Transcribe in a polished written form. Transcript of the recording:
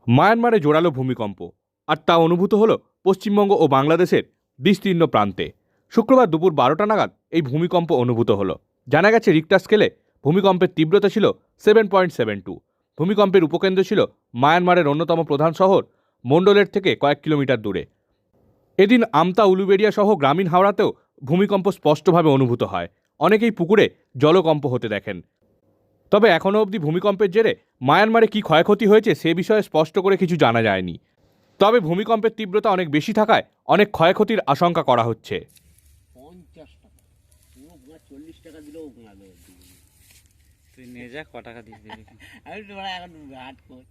মায়ানমারে জোরালো ভূমিকম্প, আর তা অনুভূত হলো পশ্চিমবঙ্গ ও বাংলাদেশের বিস্তীর্ণ প্রান্তে। শুক্রবার দুপুর 12টা নাগাদ এই ভূমিকম্প অনুভূত হলো। জানা গেছে রিক্টার স্কেলে ভূমিকম্পের তীব্রতা ছিল 7.72। ভূমিকম্পের উপকেন্দ্র ছিল মায়ানমারের অন্যতম প্রধান শহর মন্ডলের থেকে কয়েক কিলোমিটার দূরে। এদিন আমতা উলুবেড়িয়া সহ গ্রামীণ হাওড়াতেও ভূমিকম্প স্পষ্টভাবে অনুভূত হয়। অনেকেই পুকুরে জলকম্প হতে দেখেন। তবে এখনও অবধি ভূমিকম্পের জেরে মায়ানমারে কী ক্ষয়ক্ষতি হয়েছে সে বিষয়ে স্পষ্ট করে কিছু জানা যায়নি। তবে ভূমিকম্পের তীব্রতা অনেক বেশি থাকায় অনেক ক্ষয়ক্ষতির আশঙ্কা করা হচ্ছে। 50 টাকা 40 টাকা দিলেও তুই নিয়ে যা, ক টাকা দিবি? আমি তোমার এখন হাট কর